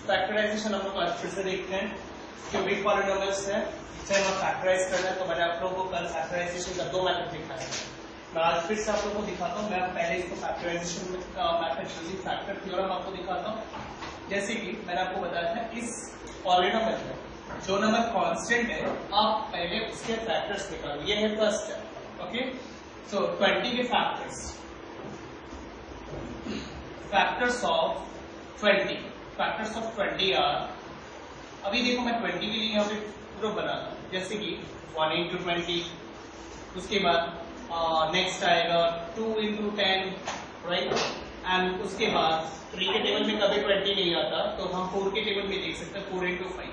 Factorisation हम लोग आज फिर से देखते हैं। क्यूबिक पॉलिनोमियल्स है, इसे हम फैक्टराइज करना है। तो मैंने आप लोगों को कल फैक्टराइजेशन का 2 मेथड दिखाया है, मैं आज फिर से आप लोगों को दिखाता हूँ। मैं पहले इसको factorisation method using factor theorem आपको दिखाता हूँ। जैसे कि मैंने आपको बताया था, इस पॉलिनोमियल में जो नंबर कांस्टेंट है आप पहले उसके फैक्टर्स निकालो। ये है फर्स्ट स्टेप। ओके, सो 20 के फैक्टर्स ऑफ 20 आर, अभी देखो मैं 20 के लिए यहाँ पे ग्रुप बना रहा हूँ। जैसे कि 1 into 20, उसके बाद नेक्स्ट आएगा 2 into 10, राइट। एंड उसके बाद 3 के टेबल में कभी 20 नहीं आता, तो हम 4 के टेबल में देख सकते हैं 4 into 5।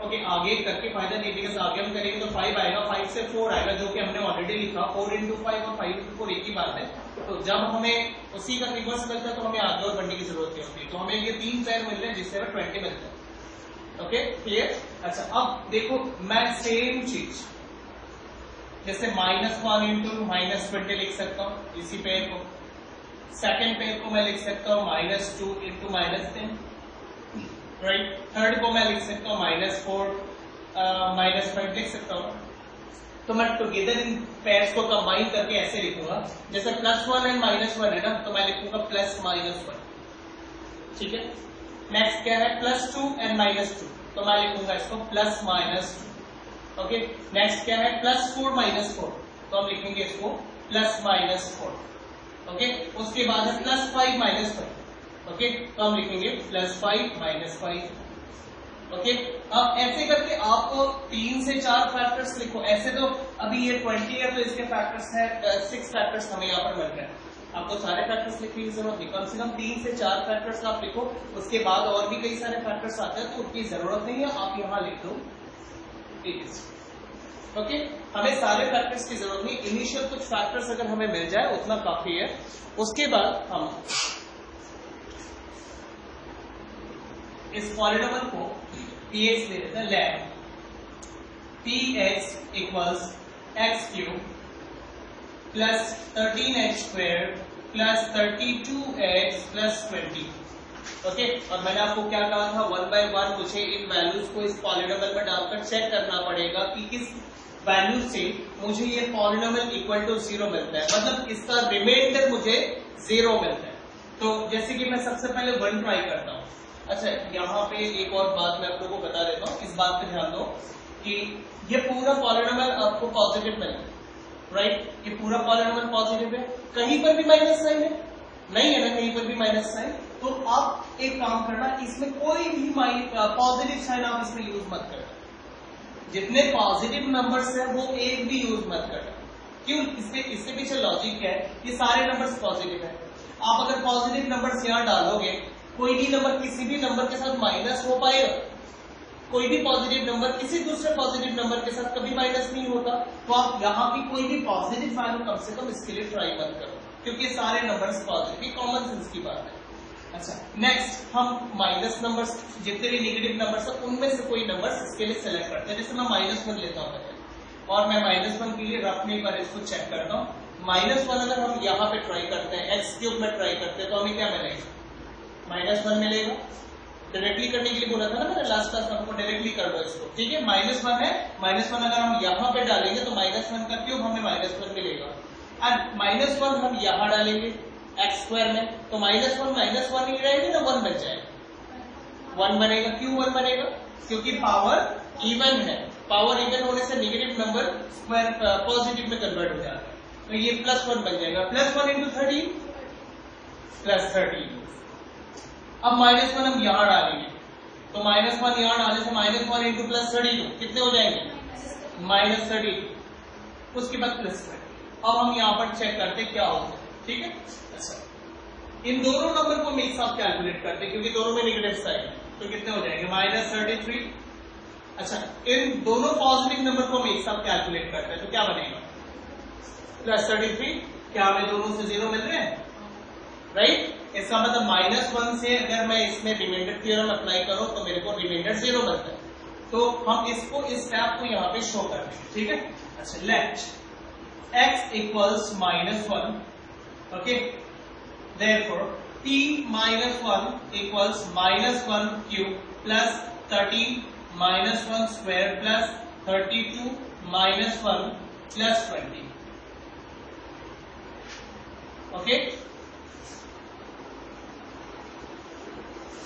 ओके, आगे करके फायदा नहीं, बिकॉज आगे हम करेंगे तो 5 आएगा, 5 से 4 आएगा, जो कि हमने ऑलरेडी लिखा। 4 into 5 और 5 into 4 एक ही बात है। तो जब हमें उसी का रिवर्स मिलता है तो हमें आगे और बढ़ने की जरूरत नहीं होती। तो हमें ये 3 पेयर मिल रहे हैं जिससे हमें 20 मिलता है। Okay, clear. अच्छा, अब देखो मैं सेम चीज जैसे -1 into -20 लिख सकता हूँ इसी पेयर को। सेकेंड पेयर को मैं लिख सकता हूँ -2 into -10, राइट। थर्ड को मैं लिख सकता हूँ -4 -5 लिख सकता हूँ। तो मैं टुगेदर इन पेयर्स को कंबाइन करके ऐसे लिखूंगा, जैसे +1 एंड -1 है ना, तो मैं लिखूंगा +-1, ठीक है। नेक्स्ट क्या है, +2 एंड -2, तो मैं लिखूंगा इसको +-2। ओके, नेक्स्ट क्या है, +4 -4, तो हम लिखेंगे इसको +-4। ओके, उसके बाद है +5 -5, ओके, तो हम लिखेंगे +5 -5। ओके, अब ऐसे करके आपको 3 से 4 फैक्टर्स लिखो। ऐसे तो अभी ये 20 है तो इसके फैक्टर्स है 6 फैक्टर्स हमें यहाँ पर मिल रहे हैं। आपको सारे फैक्टर्स लिखने की जरूरत नहीं, कम से कम 3 से 4 फैक्टर्स आप लिखो। उसके बाद और भी कई सारे फैक्टर्स आते हैं तो उनकी जरूरत नहीं है, आप यहाँ लिख दो। ओके, हमें सारे फैक्टर्स की जरूरत नहीं, इनिशियल कुछ फैक्टर्स अगर हमें मिल जाए उतना काफी है। उसके बाद हम इस पॉलिनोमियल को px ले लेते हैं। Let px equals x³ plus 13x² plus 32x plus 20। Okay, और मैंने आपको क्या कहा था, 1 by 1 मुझे इन वैल्यूज को इस पॉलिनोमियल में डालकर चेक करना पड़ेगा कि किस वैल्यू से मुझे ये पॉलिनोमियल इक्वल टू 0 मिलता है, मतलब इसका रिमाइंडर मुझे 0 मिलता है। तो जैसे कि मैं सबसे पहले 1 ट्राई करता हूँ। अच्छा, यहाँ पे एक और बात मैं आप लोगों को बता देता हूँ, इस बात पे ध्यान दो कि ये पूरा पॉलिनोमियल आपको पॉजिटिव मिलेगा, राइट। ये पूरा पॉलिनोमियल पॉजिटिव है, कहीं पर भी माइनस साइन है नहीं है ना, कहीं पर भी माइनस साइन। तो आप एक काम करना, इसमें कोई भी पॉजिटिव साइन आप इसमें यूज मत करना। जितने पॉजिटिव नंबर्स है वो एक भी यूज मत करना। क्यों, इसके पीछे लॉजिक क्या है, ये सारे नंबर्स पॉजिटिव है। आप अगर पॉजिटिव नंबर्स यहाँ डालोगे, कोई भी नंबर किसी भी नंबर के साथ माइनस हो पाएगा, कोई भी पॉजिटिव नंबर किसी दूसरे पॉजिटिव नंबर के साथ कभी माइनस नहीं होता। तो आप यहाँ की कोई भी पॉजिटिव वैल्यू कम से कम इसके लिए ट्राई मत करो, क्योंकि सारे नंबर्स पॉजिटिव, ये कॉमन सेंस की बात है। अच्छा, नेक्स्ट हम माइनस नंबर्स, जितने भी नेगेटिव नंबर्स है उनमें से कोई नंबर्स इसके लिए सेलेक्ट करते हैं। जैसे मैं -1 लेता हूँ और मैं -1 के लिए रफ में एक बार इसको चेक करता हूँ। -1 अगर हम यहाँ पे ट्राई करते हैं, x³ में ट्राई करते हैं, तो हमें क्या मिलेगा, -1 मिलेगा। डायरेक्टली करने के लिए बोला था ना मैंने लास्ट क्लास में, आपको डायरेक्टली कर दो इसको, ठीक है। -1 है, -1 अगर हम यहाँ पे डालेंगे तो -1 का क्यूब हमें -1 मिलेगा। एंड -1 हम यहाँ डालेंगे x² में, तो -1 ही रहेगी ना, 1 बच जाएगा, 1 बनेगा। क्यों 1 बनेगा, क्योंकि पावर इवन है। पावर इवन होने से नेगेटिव नंबर स्क्वायर पॉजिटिव में कन्वर्ट हो जाता है, तो ये +1 बन जाएगा। +1 into 13 +13। अब -1 हम यहां डालेंगे, तो -1 यहां डालने से -1 into +32 कितने हो जाएंगे, -30। उसके बाद +20। अब हम यहां पर चेक करते क्या होता है, ठीक है। अच्छा, इन दोनों नंबर को एक साथ कैलकुलेट करते क्योंकि दोनों में नेगेटिव साइन है, तो कितने हो जाएंगे, -33। अच्छा, इन दोनों पॉजिटिव नंबर को हम एक साथ कैलकुलेट करते हैं तो क्या बनेगा, +33। क्या हमें दोनों से 0 मिल रहे हैं, राइट। इसका मतलब -1 से अगर मैं इसमें रिमाइंडर थ्योरम अप्लाई करूं तो मेरे को रिमाइंडर 0 मिलता है। तो हम इसको इस स्टेप को यहाँ पे शो करते हैं, ठीक है। अच्छा, let x equals -1, okay, therefore p minus 1 equals -1 cube plus 13 minus 1 square plus 32 minus 1 plus 20. Okay,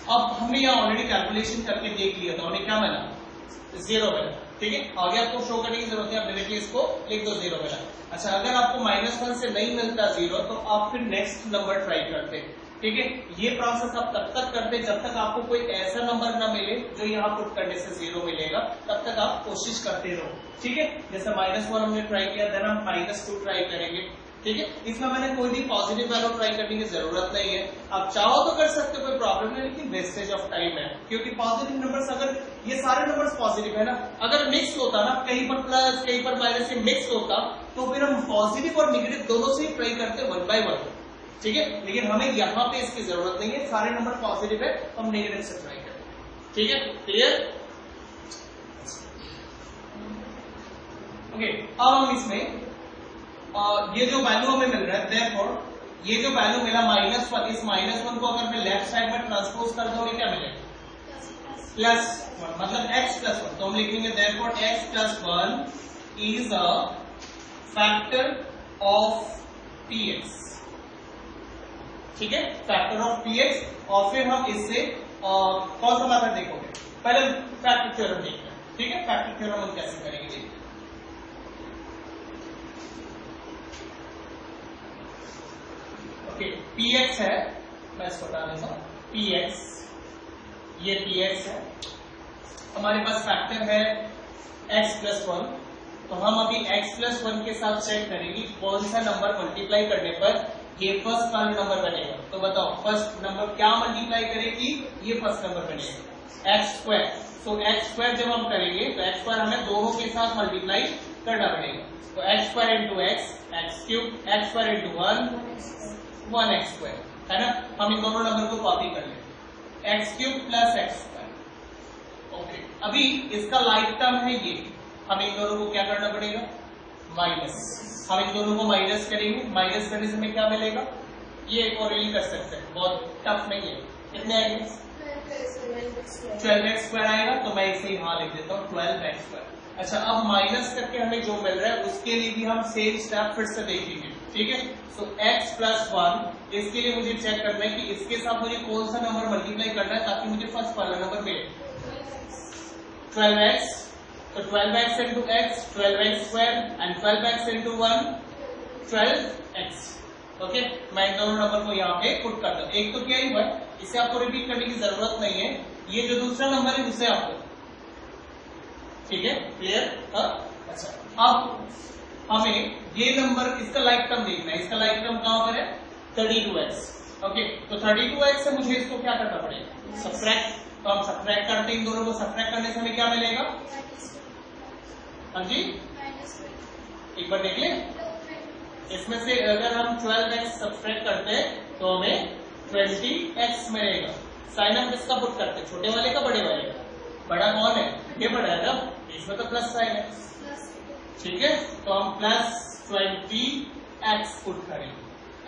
अब हमने यहाँ ऑलरेडी कैलकुलेशन करके देख लिया था, हमें क्या मिला? 0 मिला। ठीक है, आगे आपको शो करने की जरूरत है, आप डायरेक्टली इसको लिख दो 0 मिला। अच्छा, अगर आपको -1 से नहीं मिलता 0 तो आप फिर नेक्स्ट नंबर ट्राई करते। ठीक है, ये प्रोसेस आप तब तक करते जब तक आपको कोई ऐसा नंबर ना मिले जो यहाँ पुट करने से 0 मिलेगा, तब तक आप कोशिश करते रहो। ठीक है, जैसे -1 हमने ट्राई किया, देन हम -2 ट्राई करेंगे। ठीक है, इसमें मैंने कोई भी पॉजिटिव वैल्यू ट्राई करने की जरूरत नहीं है, आप चाहो तो कर सकते हो, कोई प्रॉब्लम नहीं, लेकिन वेस्टेज ऑफ टाइम है, क्योंकि पॉजिटिव नंबर्स, अगर ये सारे नंबर्स पॉजिटिव है ना, अगर मिक्स होता ना, कहीं पर प्लस कहीं पर माइनस से मिक्स होता तो फिर हम पॉजिटिव और निगेटिव दोनों से ही ट्राई करते 1 by 1। ठीक है, लेकिन हमें यहाँ पे इसकी जरूरत नहीं है, सारे नंबर पॉजिटिव है, हम नेगेटिव से ट्राई करें। ठीक है, क्लियर? ओके, अब हम इसमें ये जो वैल्यू हमें मिल रहा है, therefore ये जो वैल्यू मिला -1, इस -1 को अगर मैं लेफ्ट साइड में ट्रांसपोज कर दूंगा, क्या मिलेगा? +1, मतलब x + 1। तो हम लिखेंगे therefore x + 1 is a factor of px। ठीक है, फैक्टर ऑफ px, और फिर हम इससे कौन सा मेथड देखोगे? पहले फैक्टर थ्योरम देखते हैं। ठीक है, फैक्टर थ्योरम हम कैसे करेंगे देखिए। ओके, px है, मैं इसको बता देता हूं, px, ये px है, हमारे पास फैक्टर है x + 1। तो हम अभी x + 1 के साथ चेक करेंगे कौन सा नंबर मल्टीप्लाई करने पर ये फर्स्ट वाला नंबर बनेगा। तो बताओ, फर्स्ट नंबर क्या मल्टीप्लाई करेगी? ये फर्स्ट नंबर बनेगा x²। तो x² जब हम करेंगे तो x² हमें दोनों के साथ मल्टीप्लाई करना पड़ेगा। तो x² × x, x³ x² × 1 x², है ना। हम इन दोनों नंबर को कॉपी कर लेंगे, x³ + x²। ओके, अभी इसका लाइक टर्म है ये, हम इन दोनों को क्या करना पड़ेगा? माइनस। हम इन दोनों को माइनस करेंगे, माइनस करने से हमें क्या मिलेगा? ये एक और कर सकते हैं, बहुत टफ नहीं है। कितने आएंगे? 12x² आएगा, तो मैं इसे यहां लिख देता हूं 12x²। अच्छा, अब माइनस करके हमें जो मिल रहा है उसके लिए भी हम सेम स्टेप फिर से देखेंगे। ठीक है, तो x + 1, इसके लिए मुझे चेक करना है कि इसके साथ मुझे कौन सा नंबर मल्टीप्लाई करना है ताकि मुझे फर्स्ट वाला नंबर मिले। 12x, तो 12x × x 12x² and 12x × 1 12x। Okay, मैं इन दोनों नंबर को यहाँ पे पुट करता हूँ। एक तो क्या ही हुआ, इसे आपको रिपीट करने की जरूरत नहीं है, ये जो दूसरा नंबर है उसे आपको, ठीक है, क्लियर? अच्छा, अब हमें ये नंबर, इसका लाइक टर्म देखना है। इसका लाइक टर्म कहां पर है? 32x। ओके, तो 32x से मुझे इसको क्या करना पड़ेगा? सब्ट्रैक्ट। तो हम सब्ट्रैक्ट करते हैं, इन दोनों को सब्ट्रैक्ट करने से हमें क्या मिलेगा? हाँ जी, एक बार देख ले, इसमें से अगर हम 12x सब्ट्रैक्ट करते हैं तो हमें 20x मिलेगा। साइन हम किसका पुट करते हैं? छोटे वाले का, बड़े वाले का? बड़ा कौन है? ये बड़ा है ना, इसमें तो प्लस साइन है। ठीक है, तो हम +20x पुट करेंगे।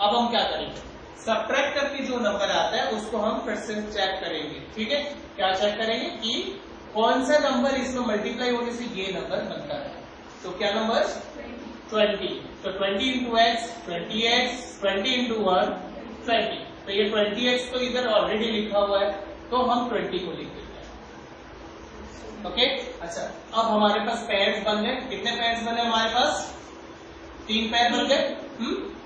अब हम क्या करेंगे? सब्ट्रैक्ट करके जो नंबर आता है उसको हम फिर से चेक करेंगे। ठीक है, क्या चेक करेंगे कि कौन सा नंबर इसमें मल्टीप्लाई होने से ये नंबर बनता है। तो क्या नंबर? 20। तो 20 × x 20x, 20 × 1 20। तो ये 20x तो इधर ऑलरेडी लिखा हुआ है, तो हम 20 को लिख देते हैं। ओके, अच्छा, अब हमारे पास पेयर्स बन गए। कितने पेयर्स बने हमारे पास? 3 पेयर बन गए।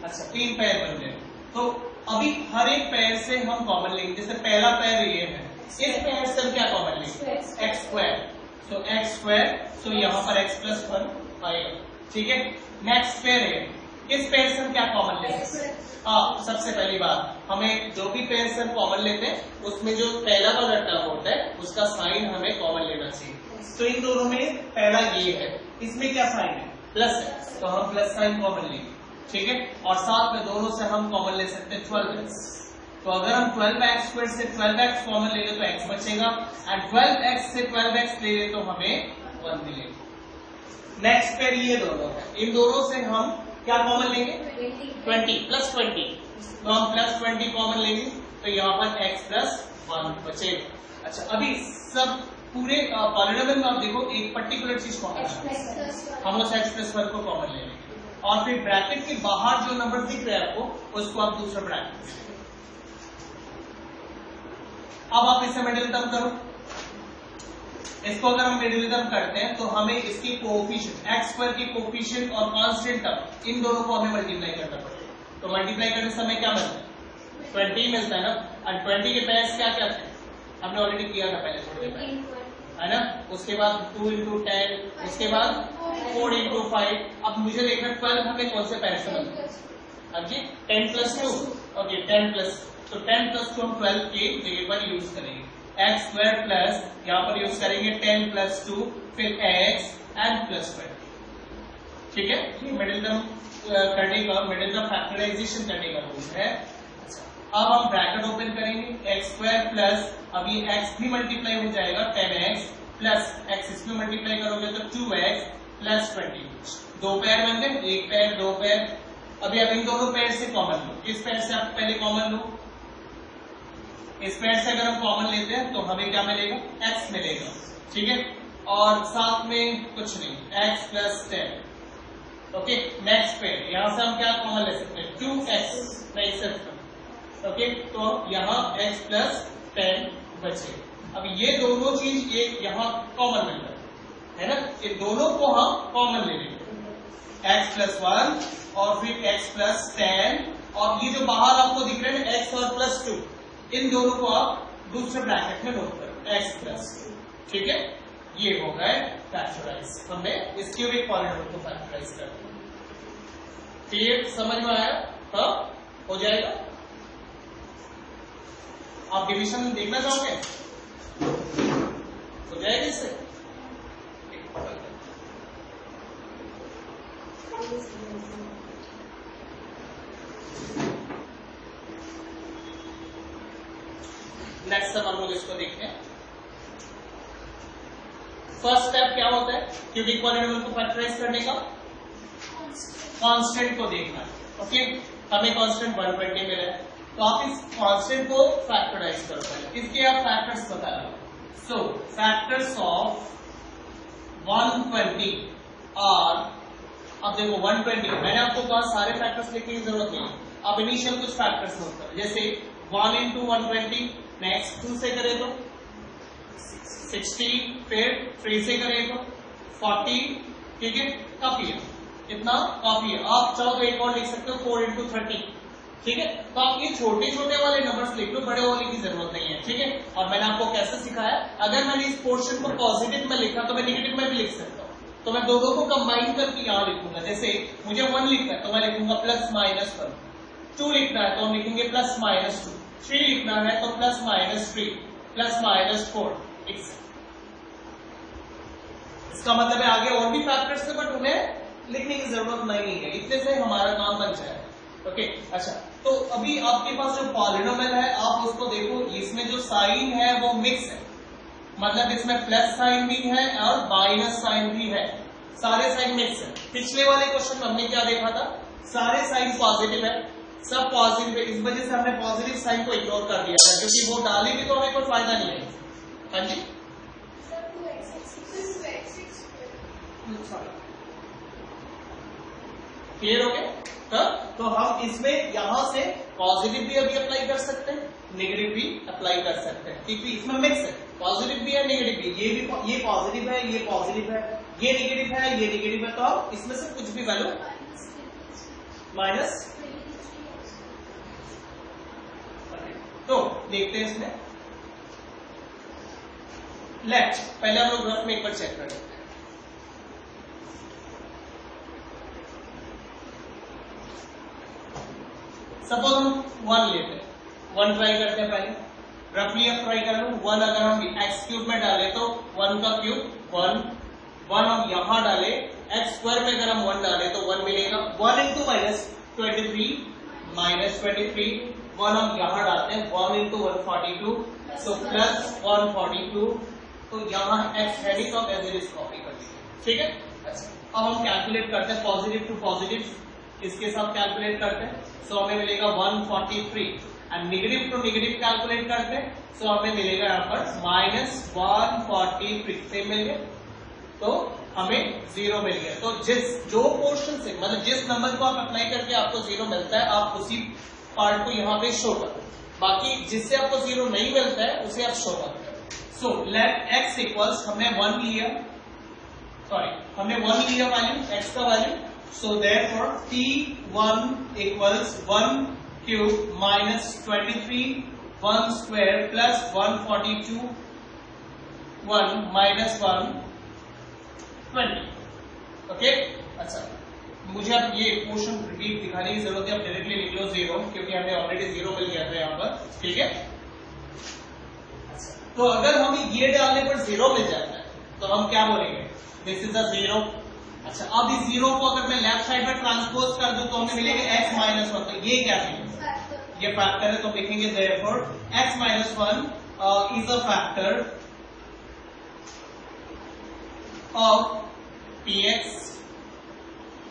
अच्छा, 3 पेयर बन गए। तो अभी हर एक पेयर से हम कॉमन लेंगे। जैसे पहला पेयर ये है, इस पेयर से हम क्या कॉमन लेंगे? x²। तो x², तो यहाँ पर x + 1 आएगा। ठीक है, नेक्स्ट पेयर है, इस पेयर से हम क्या कॉमन लेंगे? सबसे पहली बात, हमें जो भी पेयर से हम कॉमन लेते हैं उसमें जो पहला वाला टर्म होता है उसका साइन हमें कॉमन लेना चाहिए। तो इन दोनों में पहला ये है, इसमें क्या साइन है? प्लस है, तो हम प्लस साइन कॉमन लेंगे। ठीक है, और साथ में दोनों से हम कॉमन ले सकते हैं 12x। तो अगर हम 12x² से 12x कॉमन ले ले तो x बचेगा, एंड 12x से 12x ले ले तो हमें 1 मिलेगा। नेक्स्ट पेयर ये दोनों है, इन दोनों से हम क्या कॉमन लेंगे? 20 + 20। तो हम +20 कॉमन लेंगे, तो यहाँ पर x प्लस 1 बचेगा। अच्छा, अभी सब पूरे पॉलिनोमियल में आप देखो एक पर्टिकुलर चीज कॉमन है, हम उस x प्लस 1 को कॉमन ले लेंगे और फिर ब्रैकेट के बाहर जो नंबर दिख रहे हैं आपको उसको आप दूसरा ब्रैकेट। अब आप इसे मिडिल टर्म करो, इसको अगर हम मिडिल टर्म करते हैं तो हमें इसकी कोएफिशिएंट x स्क्वायर की कोएफिशिएंट और कांस्टेंट टर्म इन दोनों को हमें मल्टीप्लाई करना पड़ेगा। तो मल्टीप्लाई करने से हमें क्या मिलता है? 20 मिलता है ना। और 20 के पेयर्स क्या क्या थे? हमने ऑलरेडी किया था पहले थोड़ी देर पहले, है ना। उसके बाद 2 into 10, उसके बाद 4 into 5। अब मुझे देखना 12 हमें कौन से पेयर से मिलता है? अब जी 10 plus 2, ओके 10 plus, तो 10 plus 2 हम 12 के जगह पर यूज करेंगे। x स्क्वायर प्लस यहाँ पर यूज करेंगे 10 plus 2, फिर x and plus 12। ठीक है, मिडिल टर्म करने का, मिडिल टर्म फैक्टराइजेशन करने का रूल है। अब हम ब्रैकेट ओपन करेंगे, x स्क्वायर प्लस, अब ये x भी मल्टीप्लाई हो जाएगा 10x प्लस x इसमें मल्टीप्लाई करोगे तो 2x प्लस 20। दो पेयर बन गए, एक पेयर दो पेयर। अभी आप इन दोनों पेयर से कॉमन लो, इस पेयर से आप पहले कॉमन लो, इस पेयर से अगर हम कॉमन लेते हैं तो हमें क्या मिलेगा? x मिलेगा। ठीक है, और साथ में कुछ नहीं, x plus 10। Okay, next pair, यहां से हम क्या कॉमन ले सकते हैं? 2x नहीं सकते। ओके, तो यहाँ x प्लस 10 बचे। अब ये दोनों चीज एक यहाँ कॉमन मिल रहा है ना, ये दोनों को हम कॉमन ले लेंगे, x प्लस 1 और फिर x प्लस 10, और ये जो बाहर आपको दिख रहे हैं ना x और प्लस 2, इन दोनों को आप दूसरे ब्रैकेट में नोट करो, x प्लस 2। ठीक है, ये हो गए फैक्टराइज, हमने इस क्यूबिक पॉलिनोमियल को फैक्टराइज कर दिया। क्लियर, समझ में आया? हाँ, हो जाएगा। आप डिविजन देखना चाहोगे? हो जाएगा इससे? नेक्स्ट हम लोग इसको देखते हैं। फर्स्ट स्टेप क्या होता है क्यूबिक पॉलिनोमियल को फैक्टराइज करने का? कांस्टेंट को देखना। ओके, हमें कांस्टेंट 120 मिला है, तो आप इस कांस्टेंट को फैक्टराइज करो पहले, इसके आप फैक्टर्स बता लो। सो फैक्टर्स ऑफ 120 आर, अब देखो 120, मैंने आपको कहा सारे फैक्टर्स लिखने की जरूरत नहीं है, अब इनिशियल कुछ फैक्टर्स नोट करो, जैसे 1 into 120, नेक्स्ट 2 से करें तो 60, फिर 3 से करें तो 40। ठीक है, काफी है, इतना काफी है। आप चाहो तो एक और लिख सकते हो 4 into 30। ठीक है, तो आप ये छोटे छोटे वाले नंबर्स लिख लो, बड़े वाले की जरूरत नहीं है। ठीक है, और मैंने आपको कैसे सिखाया, अगर मैंने इस पोर्शन को पॉजिटिव में लिखा तो मैं नेगेटिव में भी लिख सकता हूँ, तो मैं दोनों को कंबाइन करके यहाँ लिखूंगा। जैसे मुझे 1 लिखना है तो मैं लिखूंगा प्लस माइनस 1, 2 लिखना है तो हम लिखेंगे प्लस माइनस 2, 3 लिखना है तो प्लस माइनस 3, प्लस माइनस 4। इसका मतलब है आगे और भी फैक्टर्स है, बट उन्हें लिखने की जरूरत नहीं है, इतने से हमारा काम बन जाए। ओके, अच्छा, तो अभी आपके पास जो पॉलिनोमियल है आप उसको देखो, इसमें जो साइन है वो मिक्स है, मतलब इसमें प्लस साइन भी है और माइनस साइन भी है, सारे साइन मिक्स है। पिछले वाले क्वेश्चन में हमने क्या देखा था, सारे साइन पॉजिटिव है, सब पॉजिटिव है, इस वजह से हमने पॉजिटिव साइन को इग्नोर कर दिया था, क्योंकि वो डाली भी तो हमें कोई फायदा नहीं है। हाँ जी, क्लियर हो गया? तो हम इसमें यहां से पॉजिटिव भी अभी अप्लाई कर सकते हैं, नेगेटिव भी अप्लाई कर सकते हैं, क्योंकि इसमें मिक्स है, पॉजिटिव भी है नेगेटिव भी, ये पॉजिटिव है, ये पॉजिटिव है, ये नेगेटिव है, ये नेगेटिव है, तो आप इसमें से कुछ भी वैल्यू माइनस। तो देखते हैं इसमें, लेट पहले हम लोग ग्राफ में एक बार चेक कर लेते हैं। सपोज हम 1 लेते हैं, 1 ट्राई करते हैं पहले, रफली अब ट्राई कर लो। 1 अगर हम एक्स क्यूब में डाले तो 1 का क्यूब 1 हम यहां डाले, एक्स स्क्वायर में अगर हम 1 डाले तो 1 मिलेगा। 1 इंटू माइनस 23 माइनस 23, 1 हम यहां डालते हैं, 1 इंटू 142, सो प्लस 142, तो यहां एक्स है नहीं तो आप एज इट इज कॉपी कर लीजिए। ठीक है, अच्छा, अब हम कैलकुलेट करते हैं पॉजिटिव टू पॉजिटिव, इसके साथ कैलकुलेट करते हैं, सो हमें मिलेगा 143 and negative two negative calculate करते हैं, सो हमें मिलेगा यहाँ पर -143 से मिल गया, तो हमें 0 मिल गया। तो जो पोर्शन से मतलब जिस नंबर को आप अप्लाई करके आपको 0 मिलता है, आप उसी पार्ट को यहाँ पे शो करो, बाकी जिससे आपको 0 नहीं मिलता है उसे आप शो करो। सो लेट x इक्वल्स हमने 1 लिया, हमने 1 लिया वैल्यू, x का value, so therefore t1 equals 1 cube minus 23 1 square plus 142 1 minus 1 20। Okay, अच्छा मुझे अब ये पोर्शन रिपीट दिखाने की जरूरत है, अब डायरेक्टली लिख लो 0, क्योंकि हमें ऑलरेडी 0 मिल गया था यहाँ पर, ठीक है। तो अगर हमें ये डालने पर 0 मिल जाता है तो हम क्या बोलेंगे, दिस इज अ 0। अच्छा, अब इस 0 को अगर मैं लेफ्ट साइड में ट्रांसपोज कर दूं तो हमें मिलेगा x माइनस 1, तो ये क्या है, ये फैक्टर है, तो लिखेंगे therefore x minus 1 is a factor of px।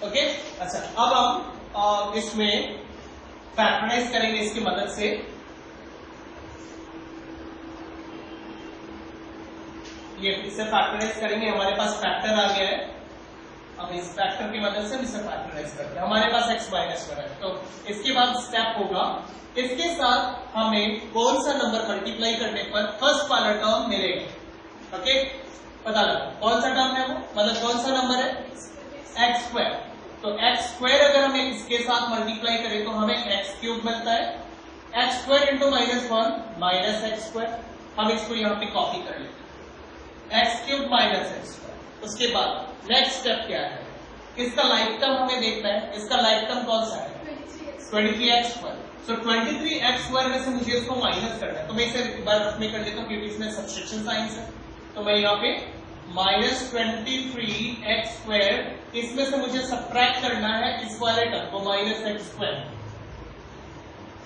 Okay, अच्छा अब हम इसमें फैक्टराइज करेंगे इसकी मदद से। ये इससे फैक्टराइज करेंगे, हमारे पास फैक्टर आ गया है, अब इस फैक्टर की मदद से इसे फैक्टराइज करते हैं, हमारे पास x माइनस 1 है। तो इसके बाद स्टेप होगा, इसके साथ हमें कौन सा नंबर मल्टीप्लाई करने पर फर्स्ट वाला टर्म मिलेगा। ओके, पता लगा कौन सा टर्म है वो, मतलब कौन सा नंबर है, x स्क्वायर। तो x स्क्वायर अगर हमें इसके साथ मल्टीप्लाई करें तो हमें x क्यूब मिलता है, x square into -1 minus x square. हम इसको यहाँ पे कॉपी कर लेते हैं, x cube minus x square. उसके बाद नेक्स्ट स्टेप क्या है, इसका लाइक टर्म हमें देखना है, इसका लाइक टर्म कौन सा है, 23x स्क्वायर। सो 23x स्क्वायर में से मुझे इसको माइनस करना है, तो मैं इसे एक बार रखने कर लेता हूँ क्योंकि इसमें सब्सट्रैक्शन साइंस है। तो मैं यहाँ पे -23x स्क्वायर, इसमें से मुझे सब्ट्रैक्ट करना है इस वाले टर्म को -x स्क्वायर।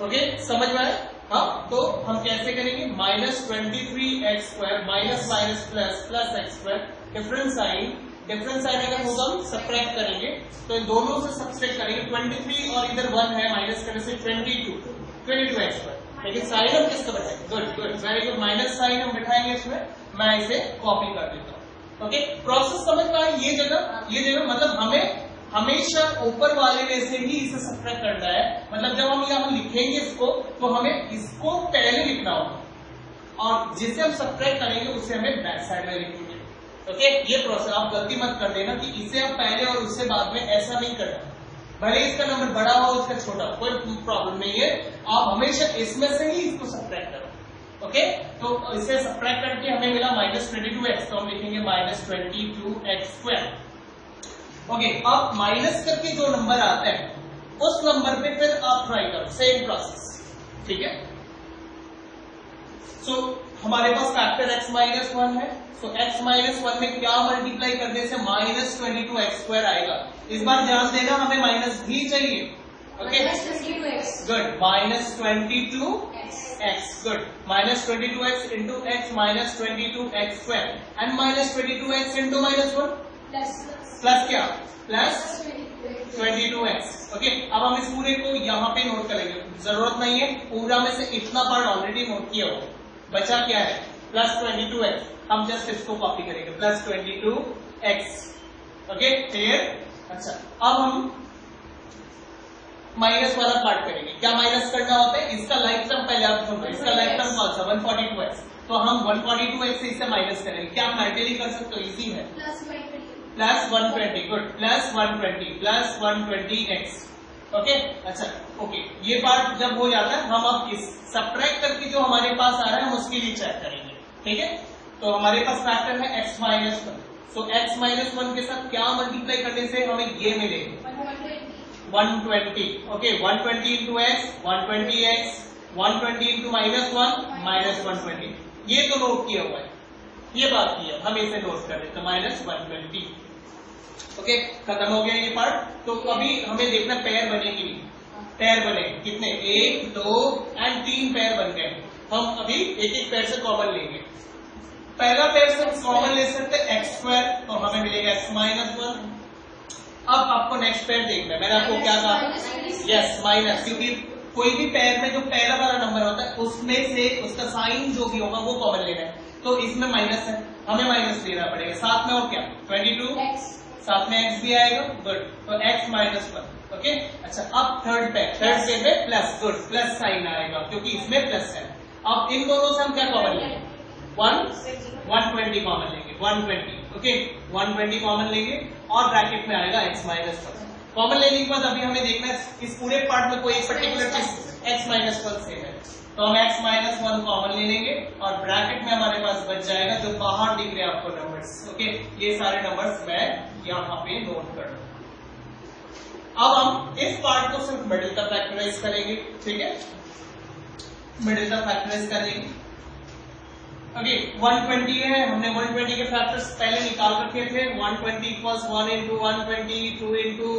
ओके, समझ में आया? हाँ, तो हम कैसे करेंगे, -23x square minus minus plus plus x square, difference sign अगर होगा हम सब्ट्रैक्ट करेंगे, तो इन दोनों से सब्ट्रैक्ट करेंगे, 23 और इधर 1 है, माइनस करने से 22x स्क्वायर। लेकिन साइन हम किसका बैठाएंगे, good good very good, minus sign हम बैठाएंगे इसमें, मैं इसे कॉपी कर देता हूँ। ओके, प्रोसेस समझ में आई, ये जगह मतलब हमें हमेशा ऊपर वाले में से ही इसे सब्ट्रैक्ट करना है, मतलब जब हम यहाँ लिखेंगे इसको तो हमें इसको पहले लिखना होगा और जिसे हम सब्ट्रैक्ट करेंगे उसे हमें बैक साइड में लिखेंगे। ओके, ये प्रोसेस आप गलती मत कर देना कि इसे हम पहले और उससे बाद में, ऐसा नहीं करना, भले इसका नंबर बड़ा हो उसका छोटा, कोई प्रॉब्लम नहीं है, आप हमेशा इसमें से ही इसको सब्ट्रैक्ट करो। ओके, तो इसे सब्ट्रैक्ट करके हमें मिला -22x, तो हम लिखेंगे -22x स्क्वायर। ओके, अब माइनस करके जो नंबर आता है उस नंबर पे फिर आप ट्राई करो, सेम प्रोसेस, ठीक है। सो हमारे पास फैक्टर x माइनस 1 है, सो x माइनस 1 में क्या मल्टीप्लाई करने से -22x स्क्वायर आएगा। इस बार ध्यान देना, हमें माइनस भी चाहिए। Okay, good, -22x, good, -22x into x minus 22x square and -22x into -1 plus क्या, प्लस 22x। ओके, अब हम इस पूरे को यहाँ पे नोट करेंगे, जरूरत नहीं है पूरा में से इतना पार्ट ऑलरेडी नोट किया हो, बचा क्या है, +22x, हम जस्ट इसको कॉपी करेंगे, +22x। Okay, clear. अच्छा, अब हम माइनस वाला पार्ट करेंगे, क्या माइनस करना होता है, इसका लाइक टर्म पहले आप सुनो, इसका लाइक टर्म कौन सा, 142x, तो हम 142x से इसे माइनस करेंगे, क्या आप मल्टीप्लाई कर सकते हो, इजी है, +120, गुड, +120x। ओके, अच्छा, ओके, ये पार्ट जब हो जाता है हम अब इस सब्ट्रैक्ट करके जो हमारे पास आ रहा है हम उसके लिए चेक करेंगे, ठीक है। तो हमारे पास फैक्टर है x माइनस 1, सो x माइनस 1 के साथ क्या मल्टीप्लाई करने से हमें ये मिलेगा 120। Okay, 120 into x 120x, 120 into -1 -120, ये तो नोट किया हुआ है, ये बात की है, हम इसे नोट कर देते -120। ओके, खत्म हो गया ये पार्ट। तो अभी हमें देखना पेयर बनेगी, पेयर बने कितने, 1 2 एंड 3 पेयर बन गए। हम अभी एक एक पेयर से कॉमन लेंगे। पहला पेयर से कॉमन ले सकते हैं x स्क्वायर, तो हमें मिलेगा x माइनस 1। अब आपको नेक्स्ट पेयर देखना है, मैंने आपको क्या कहा, यस माइनस, क्योंकि कोई भी पेयर में जो पहला वाला नंबर होता है उसमें से उसका साइन जो भी होगा वो कॉमन लेना है। तो इसमें माइनस है, हमें माइनस लेना पड़ेगा। साथ में और क्या 22, साथ में x भी आएगा, गुड। तो x माइनस 1, ओके। अच्छा, अब थर्ड पेयर में प्लस, गुड, प्लस साइन आएगा क्योंकि इसमें प्लस है। अब इन दोनों से हम क्या कॉमन लेंगे, 120 कॉमन लेंगे, 120, ओके, 120 कॉमन लेंगे और ब्रैकेट में आएगा x माइनस 1। कॉमन लेने के बाद अभी हमें देखना है इस पूरे पार्ट में कोई एक पर्टिकुलर चीज x माइनस 1 से है, तो हम x माइनस 1 कॉमन ले लेंगे और ब्रैकेट में हमारे पास बच जाएगा जो बाहर दिख रहे हैं आपको नंबर्स, ओके। ये सारे नंबर्स मैं यहाँ पे नोट कर दूं। अब हम इस पार्ट को सिर्फ मिडिल का फैक्टराइज करेंगे, ठीक है, मिडिल का फैक्टराइज करेंगे, ओके। 120 है, हमने 120 के फैक्टर्स पहले निकाल रखे थे। 120 equals 1 into 120, 2 into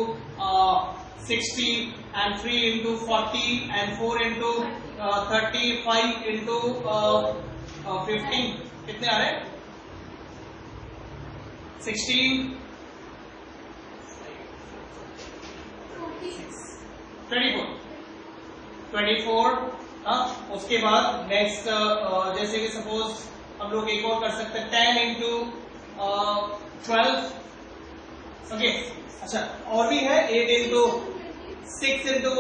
60 and 3 into 40 and 4 into 30, 5 into 15, कितने आ रहे हैं, 16, 24। उसके बाद नेक्स्ट जैसे कि सपोज हम लोग एक और कर सकते हैं 10 इंटू 12, ओके। अच्छा, और भी है 8 इंटू 6 इंटू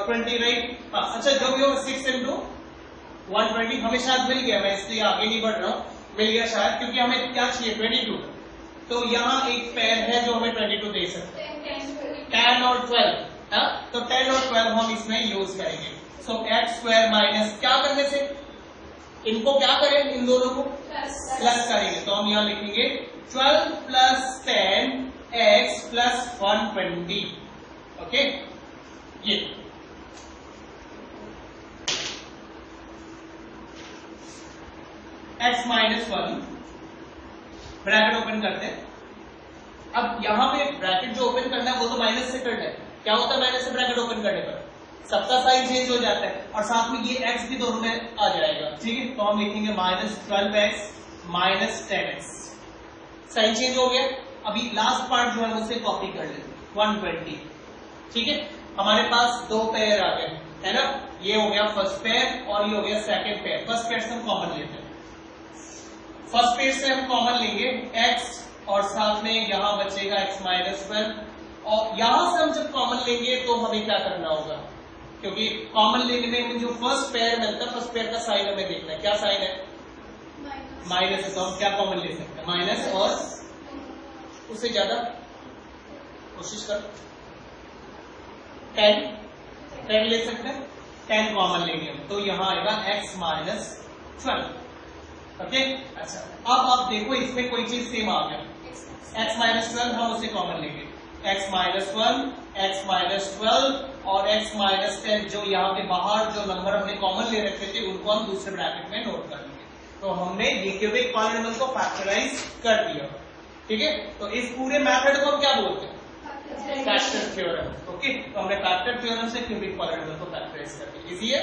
20, राइट। अच्छा, जो भी हो 6 इंटू 120 हमें शायद मिल गया, मैं इसलिए आगे नहीं बढ़ रहा हूँ, मिल गया शायद, क्योंकि हमें क्या चाहिए 22, तो यहाँ एक पेयर है जो हमें 22 दे सकते हैं, 10 और 12, तो 10 और 12 हम इसमें यूज करेंगे। सो एक्स स्क्वायर माइनस, क्या करने से, इनको क्या करें, इन दोनों को प्लस करेंगे, तो हम यहाँ लिखेंगे 12 प्लस 10 एक्स प्लस 120, ओके। ये एक्स माइनस 1, ब्रैकेट ओपन करते हैं। अब यहां पे ब्रैकेट जो ओपन करना है वो तो माइनस से करना है। क्या होता है माइनस से ब्रैकेट ओपन करने पर, सबका साइन चेंज हो जाता है और साथ में ये एक्स भी दोनों में आ जाएगा, ठीक है। तो हम लिखेंगे minus 12x minus 10x, sign change हो गया। अभी लास्ट पार्ट जो है उसे कॉपी कर लेते हैं, 120, ठीक है। हमारे पास दो पेयर आ गए, है ना, ये हो गया फर्स्ट पेयर और ये हो गया सेकंड पेयर। फर्स्ट पेयर से हम कॉमन लेते हैं, फर्स्ट पेयर से हम कॉमन लेंगे x और साथ में यहां बचेगा x माइनस 1, और यहां से हम जब कॉमन लेंगे तो हमें क्या करना होगा, क्योंकि कॉमन लेने में जो फर्स्ट पेयर मिलता है, फर्स्ट पेयर का साइन हमें देखना है, क्या साइन है, माइनस है, तो हम क्या कॉमन ले सकते हैं, माइनस, और उससे ज्यादा कोशिश कर 10 ले सकते हैं, 10 कॉमन लेंगे हम, तो यहां आएगा x माइनस 12, ओके। अच्छा, अब आप देखो इसमें कोई चीज सेम आ गया, x माइनस 12 हम उसे कॉमन लेंगे, x माइनस 1, x माइनस 12 और x माइनस 10, जो यहाँ पे बाहर जो नंबर हमने कॉमन ले रखे थे उनको हम दूसरे ब्रैकेट में नोट कर लेंगे। तो हमने ये क्यूबिक पॉलिनॉमियल को फैक्टराइज कर दिया, ठीक है। तो इस पूरे मेथड को हम क्या बोलते हैं, फैक्टर थ्योरम, ओके। तो हमने फैक्टर थ्योरम से क्यूबिक पॉलिनॉमियल को फैक्टराइज कर दिया, इजी है।